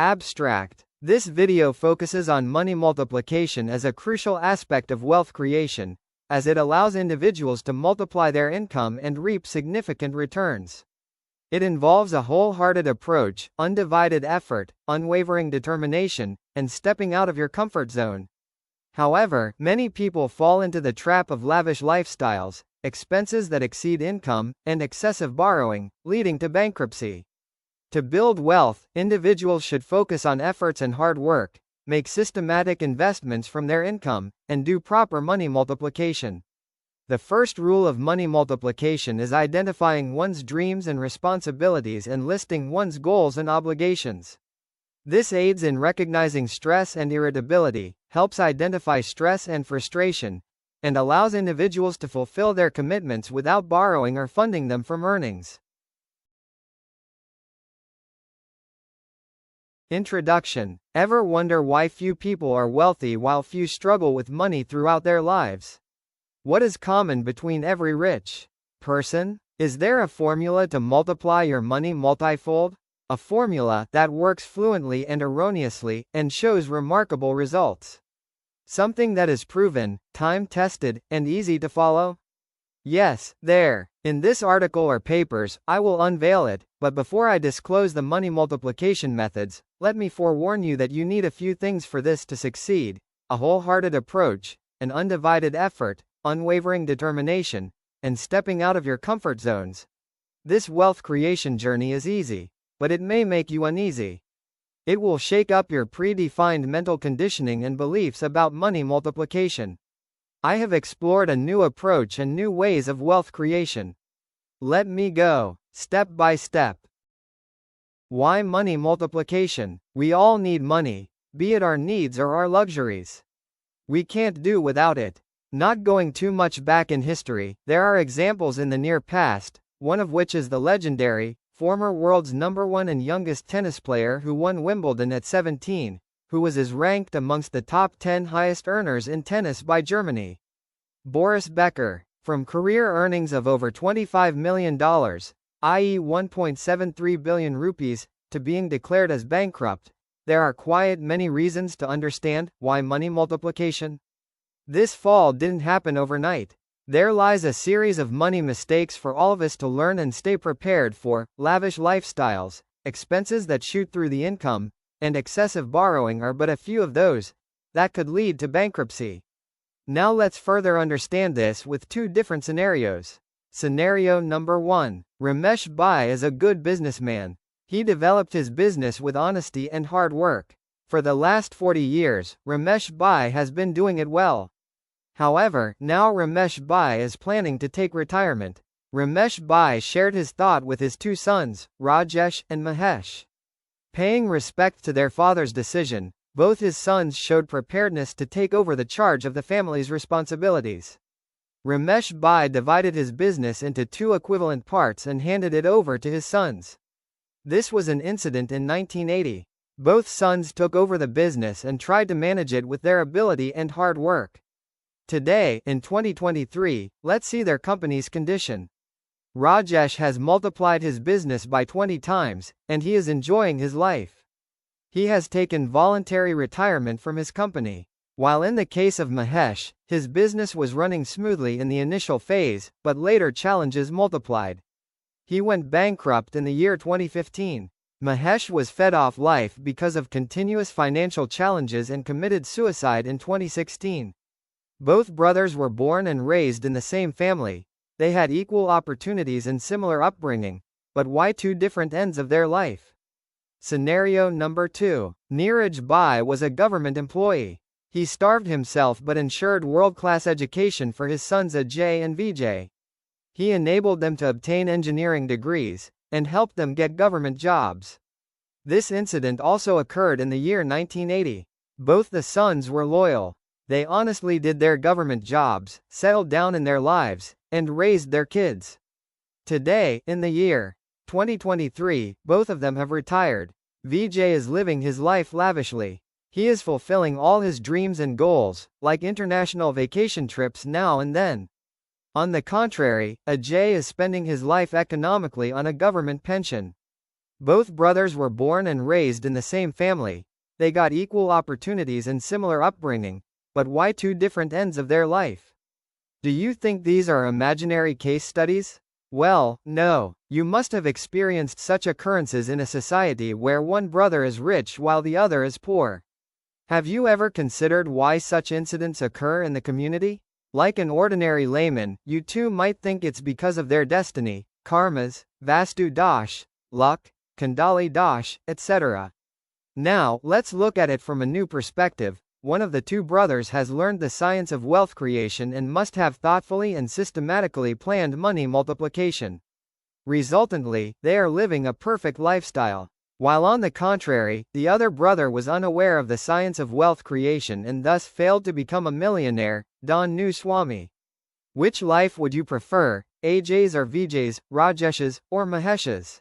Abstract. This video focuses on money multiplication as a crucial aspect of wealth creation, as it allows individuals to multiply their income and reap significant returns. It involves a wholehearted approach, undivided effort, unwavering determination, and stepping out of your comfort zone. However, many people fall into the trap of lavish lifestyles, expenses that exceed income, and excessive borrowing, leading to bankruptcy. To build wealth, individuals should focus on efforts and hard work, make systematic investments from their income, and do proper money multiplication. The first rule of money multiplication is identifying one's dreams and responsibilities and listing one's goals and obligations. This aids in recognizing stress and irritability, helps identify stress and frustration, and allows individuals to fulfill their commitments without borrowing or funding them from earnings. Introduction. Ever wonder why few people are wealthy while few struggle with money throughout their lives? What is common between every rich person? Is there a formula to multiply your money multifold? A formula that works fluently and erroneously, and shows remarkable results. Something that is proven, time-tested, and easy to follow? Yes, there. In this article or papers, I will unveil it, but before I disclose the money multiplication methods, let me forewarn you that you need a few things for this to succeed: a wholehearted approach, an undivided effort, unwavering determination, and stepping out of your comfort zones. This wealth creation journey is easy, but it may make you uneasy. It will shake up your predefined mental conditioning and beliefs about money multiplication. I have explored a new approach and new ways of wealth creation. Let me go, step by step. Why money multiplication? We all need money, be it our needs or our luxuries. We can't do without it. Not going too much back in history, there are examples in the near past, one of which is the legendary, former world's #1 and youngest tennis player who won Wimbledon at 17, who is ranked amongst the top 10 highest earners in tennis by Germany. Boris Becker. From career earnings of over $25 million, i.e. 1.73 billion rupees, to being declared as bankrupt, there are many reasons to understand why money multiplication. This fall didn't happen overnight. There lies a series of money mistakes for all of us to learn and stay prepared for: lavish lifestyles, expenses that shoot through the income, and excessive borrowing are but a few of those that could lead to bankruptcy. Now let's further understand this with two different scenarios. Scenario number 1. Ramesh Bai is a good businessman. He developed his business with honesty and hard work. For the last 40 years, Ramesh Bai has been doing it well. However, now Ramesh Bai is planning to take retirement. Ramesh Bai shared his thought with his two sons, Rajesh and Mahesh. Paying respect to their father's decision, both his sons showed preparedness to take over the charge of the family's responsibilities. Ramesh Bai divided his business into two equivalent parts and handed it over to his sons. This was an incident in 1980. Both sons took over the business and tried to manage it with their ability and hard work. Today, in 2023, let's see their company's condition. Rajesh has multiplied his business by 20 times, and he is enjoying his life. He has taken voluntary retirement from his company. While in the case of Mahesh, his business was running smoothly in the initial phase, but later challenges multiplied. He went bankrupt in the year 2015. Mahesh was fed off life because of continuous financial challenges and committed suicide in 2016. Both brothers were born and raised in the same family. They had equal opportunities and similar upbringing, but why two different ends of their life? Scenario number 2. Neeraj Bai was a government employee. He starved himself but ensured world-class education for his sons Ajay and Vijay. He enabled them to obtain engineering degrees, and helped them get government jobs. This incident also occurred in the year 1980. Both the sons were loyal. They honestly did their government jobs, settled down in their lives, and raised their kids. Today, in the year 2023, both of them have retired. Vijay is living his life lavishly. He is fulfilling all his dreams and goals, like international vacation trips now and then. On the contrary, Ajay is spending his life economically on a government pension. Both brothers were born and raised in the same family. They got equal opportunities and similar upbringing, but why two different ends of their life? Do you think these are imaginary case studies? Well, no. You must have experienced such occurrences in a society where one brother is rich while the other is poor. Have you ever considered why such incidents occur in the community? Like an ordinary layman, you too might think it's because of their destiny, karmas, vastu dosh, luck, kundali dosh, etc. Now, let's look at it from a new perspective. One of the two brothers has learned the science of wealth creation and must have thoughtfully and systematically planned money multiplication. Resultantly, they are living a perfect lifestyle. While on the contrary, the other brother was unaware of the science of wealth creation and thus failed to become a millionaire. Don Nu Swami. Which life would you prefer, Ajay's or Vijay's, Rajesh's, or Mahesh's?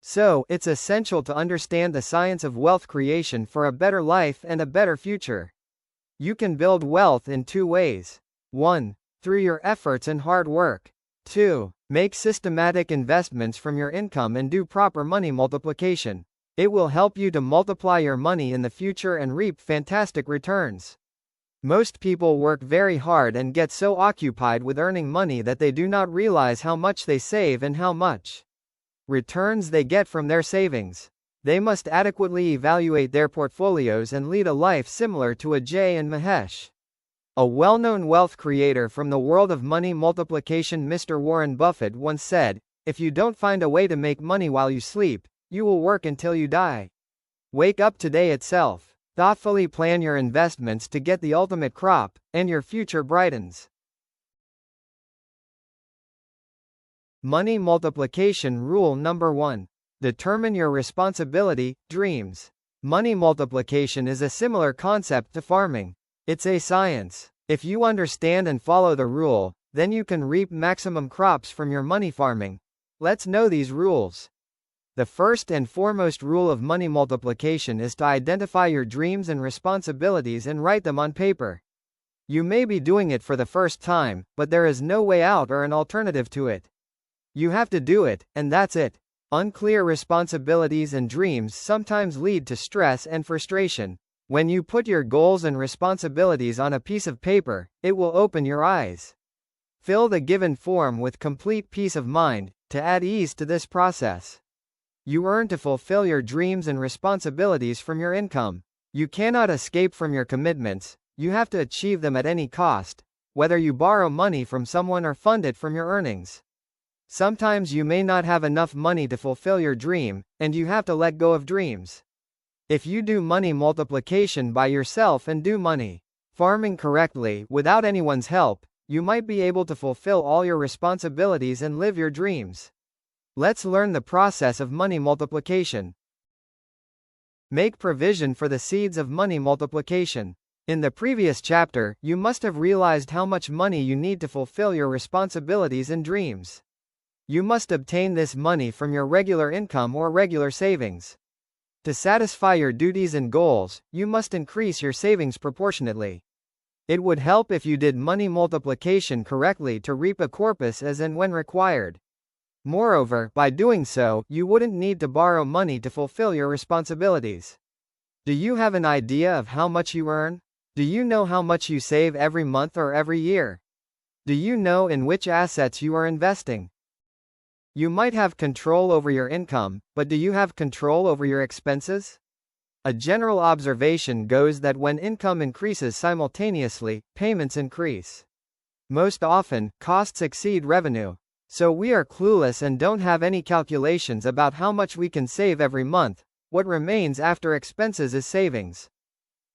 So, it's essential to understand the science of wealth creation for a better life and a better future. You can build wealth in two ways. 1. Through your efforts and hard work. 2. Make systematic investments from your income and do proper money multiplication. It will help you to multiply your money in the future and reap fantastic returns. Most people work very hard and get so occupied with earning money that they do not realize how much they save and how much returns they get from their savings. They must adequately evaluate their portfolios and lead a life similar to Ajay and Mahesh. A well-known wealth creator from the world of money multiplication, Mr. Warren Buffett, once said, "If you don't find a way to make money while you sleep, you will work until you die." Wake up today itself. Thoughtfully plan your investments to get the ultimate crop, and your future brightens. Money multiplication rule number 1. Determine your responsibility, dreams. Money multiplication is a similar concept to farming. It's a science. If you understand and follow the rule, then you can reap maximum crops from your money farming. Let's know these rules. The first and foremost rule of money multiplication is to identify your dreams and responsibilities and write them on paper. You may be doing it for the first time, but there is no way out or an alternative to it. You have to do it, and that's it. Unclear responsibilities and dreams sometimes lead to stress and frustration. When you put your goals and responsibilities on a piece of paper, it will open your eyes. Fill the given form with complete peace of mind, to add ease to this process. You earn to fulfill your dreams and responsibilities from your income. You cannot escape from your commitments, you have to achieve them at any cost, whether you borrow money from someone or fund it from your earnings. Sometimes you may not have enough money to fulfill your dream, and you have to let go of dreams. If you do money multiplication by yourself and do money farming correctly, without anyone's help, you might be able to fulfill all your responsibilities and live your dreams. Let's learn the process of money multiplication. Make provision for the seeds of money multiplication. In the previous chapter, you must have realized how much money you need to fulfill your responsibilities and dreams. You must obtain this money from your regular income or regular savings. To satisfy your duties and goals, you must increase your savings proportionately. It would help if you did money multiplication correctly to reap a corpus as and when required. Moreover, by doing so, you wouldn't need to borrow money to fulfill your responsibilities. Do you have an idea of how much you earn? Do you know how much you save every month or every year? Do you know in which assets you are investing? You might have control over your income, but do you have control over your expenses? A general observation goes that when income increases simultaneously, payments increase. Most often, costs exceed revenue. So we are clueless and don't have any calculations about how much we can save every month. What remains after expenses is savings.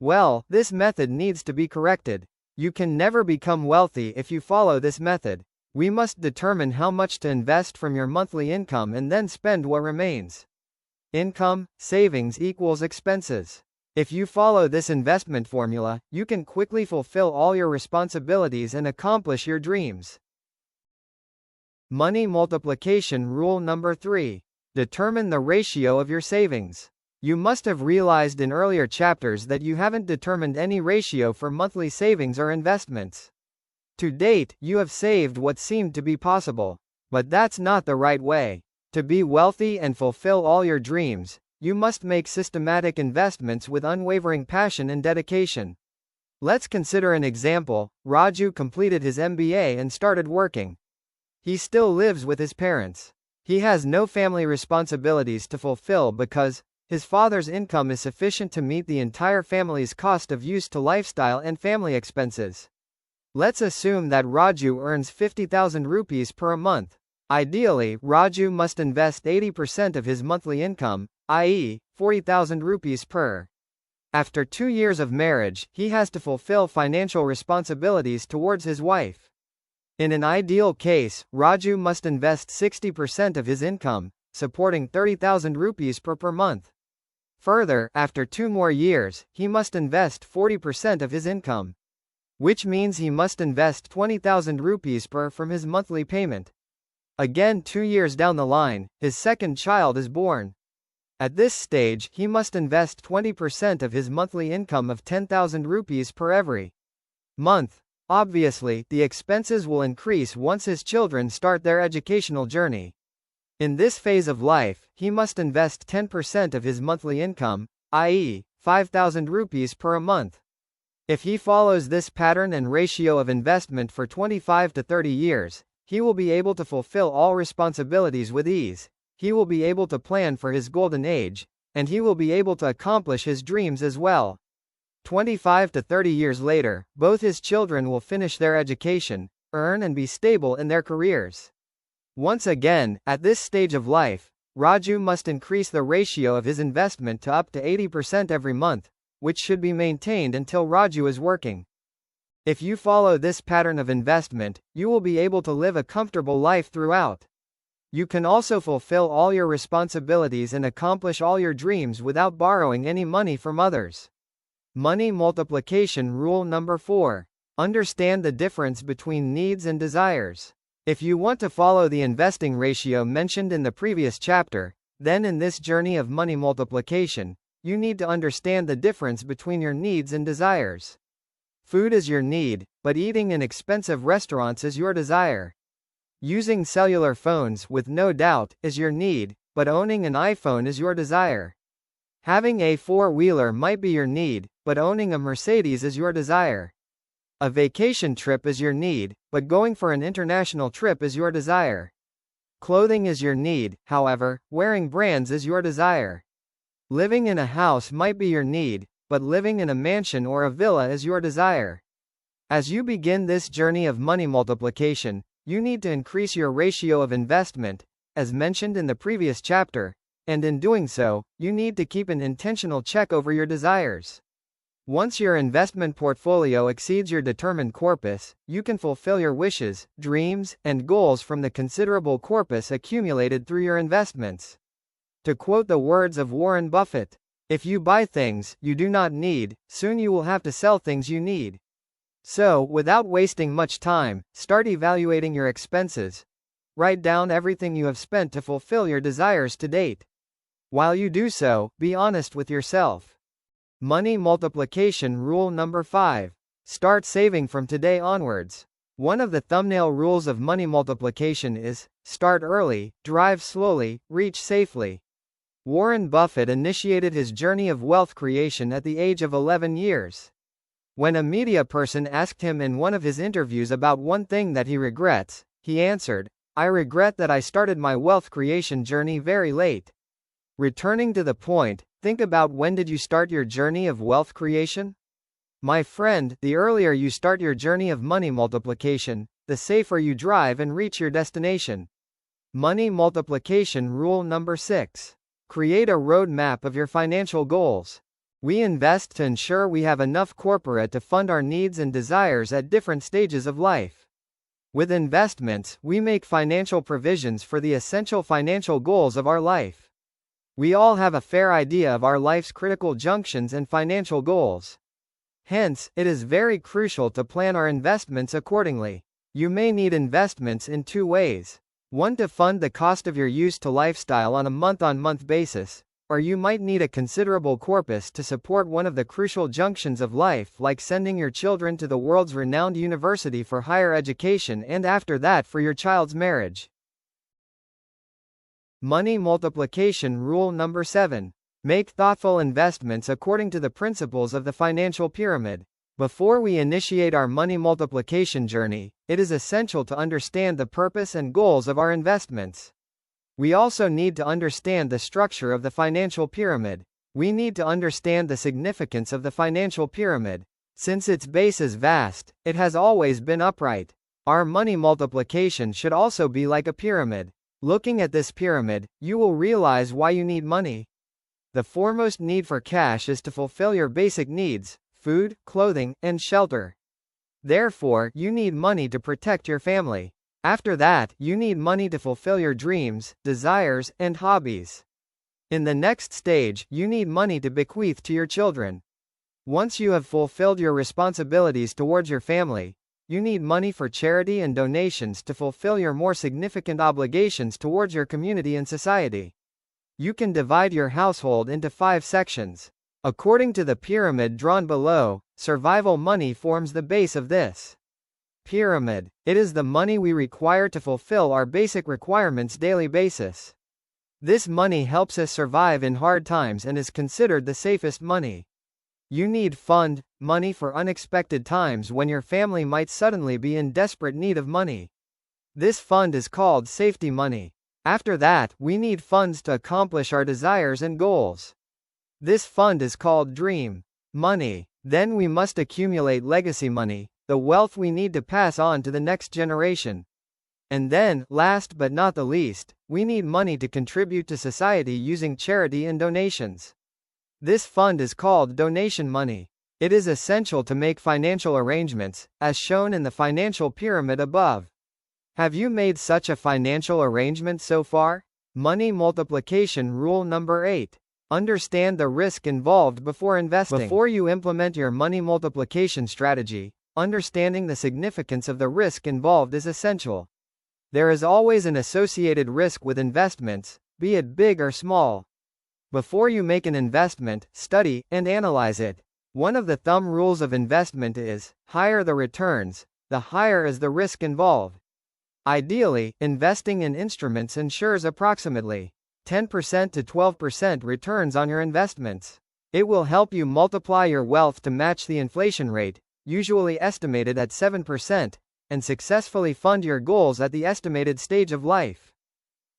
Well, this method needs to be corrected. You can never become wealthy if you follow this method. We must determine how much to invest from your monthly income and then spend what remains. Income, savings equals expenses. If you follow this investment formula, you can quickly fulfill all your responsibilities and accomplish your dreams. Money multiplication rule number 3. Determine the ratio of your savings. You must have realized in earlier chapters that you haven't determined any ratio for monthly savings or investments. To date, you have saved what seemed to be possible. But that's not the right way. To be wealthy and fulfill all your dreams, you must make systematic investments with unwavering passion and dedication. Let's consider an example. Raju completed his MBA and started working. He still lives with his parents. He has no family responsibilities to fulfill because his father's income is sufficient to meet the entire family's cost of use to lifestyle and family expenses. Let's assume that Raju earns 50,000 rupees per month. Ideally, Raju must invest 80% of his monthly income, i.e., 40,000 rupees per. After 2 years of marriage, he has to fulfill financial responsibilities towards his wife. In an ideal case, Raju must invest 60% of his income, supporting 30,000 rupees per month. Further, after 2 more years, he must invest 40% of his income, which means he must invest 20,000 rupees per from his monthly payment. Again, 2 years down the line, his second child is born. At this stage, he must invest 20% of his monthly income of 10,000 rupees per every month. Obviously, the expenses will increase once his children start their educational journey. In this phase of life, he must invest 10% of his monthly income, i.e., 5,000 rupees per month. If he follows this pattern and ratio of investment for 25 to 30 years, he will be able to fulfill all responsibilities with ease. He will be able to plan for his golden age, and he will be able to accomplish his dreams as well. 25 to 30 years later, both his children will finish their education, earn and be stable in their careers. Once again, at this stage of life, Raju must increase the ratio of his investment to up to 80% every month, which should be maintained until Raju is working. If you follow this pattern of investment, you will be able to live a comfortable life throughout. You can also fulfill all your responsibilities and accomplish all your dreams without borrowing any money from others. Money multiplication rule number 4. Understand the difference between needs and desires. If you want to follow the investing ratio mentioned in the previous chapter, then in this journey of money multiplication, you need to understand the difference between your needs and desires. Food is your need, but eating in expensive restaurants is your desire. Using cellular phones, with no doubt, is your need, but owning an iPhone is your desire. Having a four-wheeler might be your need, but owning a Mercedes is your desire. A vacation trip is your need, but going for an international trip is your desire. Clothing is your need, however, wearing brands is your desire. Living in a house might be your need, but living in a mansion or a villa is your desire. As you begin this journey of money multiplication, you need to increase your ratio of investment, as mentioned in the previous chapter, and in doing so, you need to keep an intentional check over your desires. Once your investment portfolio exceeds your determined corpus, you can fulfill your wishes, dreams, and goals from the considerable corpus accumulated through your investments. To quote the words of Warren Buffett, "If you buy things you do not need, soon you will have to sell things you need." So, without wasting much time, start evaluating your expenses. Write down everything you have spent to fulfill your desires to date. While you do so, be honest with yourself. Money multiplication rule number 5. Start saving from today onwards. One of the thumbnail rules of money multiplication is, start early, drive slowly, reach safely. Warren Buffett initiated his journey of wealth creation at the age of 11 years. When a media person asked him in one of his interviews about one thing that he regrets, he answered, "I regret that I started my wealth creation journey very late." Returning to the point, think about when did you start your journey of wealth creation? My friend, the earlier you start your journey of money multiplication, the safer you drive and reach your destination. Money multiplication rule number 6. Create a roadmap of your financial goals. We invest to ensure we have enough corpora to fund our needs and desires at different stages of life. With investments, we make financial provisions for the essential financial goals of our life. We all have a fair idea of our life's critical junctions and financial goals. Hence, it is very crucial to plan our investments accordingly. You may need investments in 2 ways. One to fund the cost of your use to lifestyle on a month-on-month basis, or you might need a considerable corpus to support one of the crucial junctions of life, like sending your children to the world's renowned university for higher education and after that for your child's marriage. Money multiplication rule number 7. Make thoughtful investments according to the principles of the financial pyramid. Before we initiate our money multiplication journey, it is essential to understand the purpose and goals of our investments. We also need to understand the structure of the financial pyramid. We need to understand the significance of the financial pyramid. Since its base is vast, it has always been upright. Our money multiplication should also be like a pyramid. Looking at this pyramid, you will realize why you need money. The foremost need for cash is to fulfill your basic needs: food, clothing, and shelter. Therefore, you need money to protect your family. After that, you need money to fulfill your dreams, desires, and hobbies. In the next stage, you need money to bequeath to your children. Once you have fulfilled your responsibilities towards your family, you need money for charity and donations to fulfill your more significant obligations towards your community and society. You can divide your household into 5 sections. According to the pyramid drawn below, survival money forms the base of this pyramid. It is the money we require to fulfill our basic requirements daily basis. This money helps us survive in hard times and is considered the safest money. You need fund money for unexpected times when your family might suddenly be in desperate need of money. This fund is called safety money. After that, we need funds to accomplish our desires and goals. This fund is called dream money. Then we must accumulate legacy money, the wealth we need to pass on to the next generation. And then, last but not the least, we need money to contribute to society using charity and donations. This fund is called donation money. It is essential to make financial arrangements, as shown in the financial pyramid above. Have you made such a financial arrangement so far? Money multiplication rule number 8. Understand the risk involved before investing. Before you implement your money multiplication strategy, understanding the significance of the risk involved is essential. There is always an associated risk with investments, be it big or small. Before you make an investment, study and analyze it. One of the thumb rules of investment is, higher the returns, the higher is the risk involved. Ideally, investing in instruments ensures approximately 10% to 12% returns on your investments. It will help you multiply your wealth to match the inflation rate, usually estimated at 7%, and successfully fund your goals at the estimated stage of life.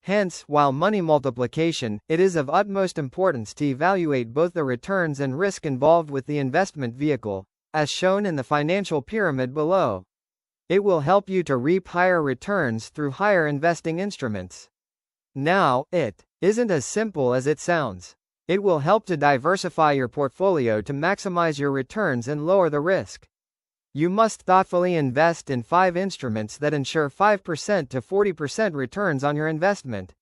Hence, while money multiplication, it is of utmost importance to evaluate both the returns and risk involved with the investment vehicle, as shown in the financial pyramid below. It will help you to reap higher returns through higher investing instruments. Now, it isn't as simple as it sounds. It will help to diversify your portfolio to maximize your returns and lower the risk. You must thoughtfully invest in 5 instruments that ensure 5% to 40% returns on your investment.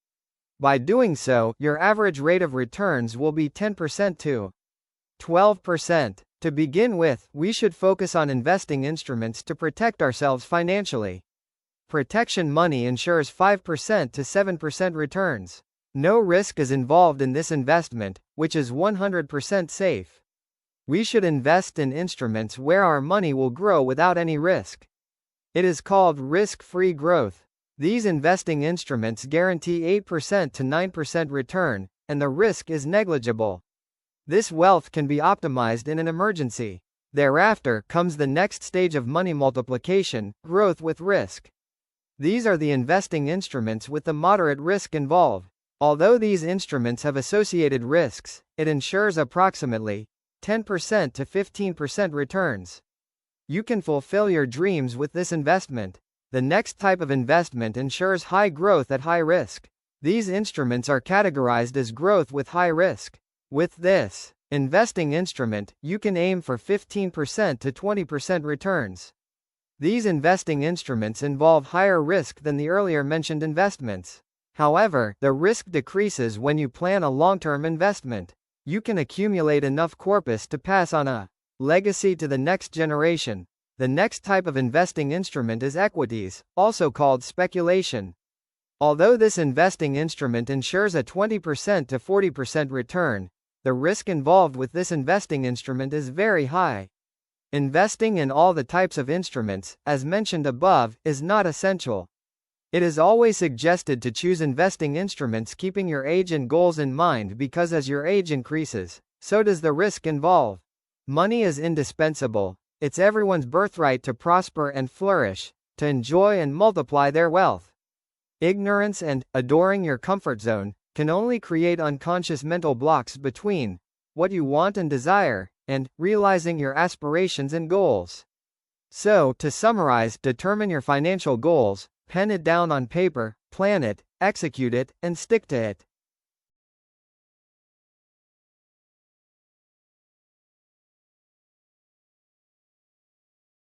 By doing so, your average rate of returns will be 10% to 12%. To begin with, we should focus on investing instruments to protect ourselves financially. Protection money ensures 5% to 7% returns. No risk is involved in this investment, which is 100% safe. We should invest in instruments where our money will grow without any risk. It is called risk-free growth. These investing instruments guarantee 8% to 9% return, and the risk is negligible. This wealth can be optimized in an emergency. Thereafter comes the next stage of money multiplication, growth with risk. These are the investing instruments with the moderate risk involved. Although these instruments have associated risks, it ensures approximately 10% to 15% returns. You can fulfill your dreams with this investment. The next type of investment ensures high growth at high risk. These instruments are categorized as growth with high risk. With this investing instrument, you can aim for 15% to 20% returns. These investing instruments involve higher risk than the earlier mentioned investments. However, the risk decreases when you plan a long-term investment. You can accumulate enough corpus to pass on a legacy to the next generation. The next type of investing instrument is equities, also called speculation. Although this investing instrument ensures a 20% to 40% return, the risk involved with this investing instrument is very high. Investing in all the types of instruments, as mentioned above, is not essential. It is always suggested to choose investing instruments keeping your age and goals in mind because as your age increases, so does the risk involved. Money is indispensable. It's everyone's birthright to prosper and flourish, to enjoy and multiply their wealth. Ignorance and adoring your comfort zone can only create unconscious mental blocks between what you want and desire and realizing your aspirations and goals. So, to summarize, determine your financial goals, pen it down on paper, plan it, execute it, and stick to it.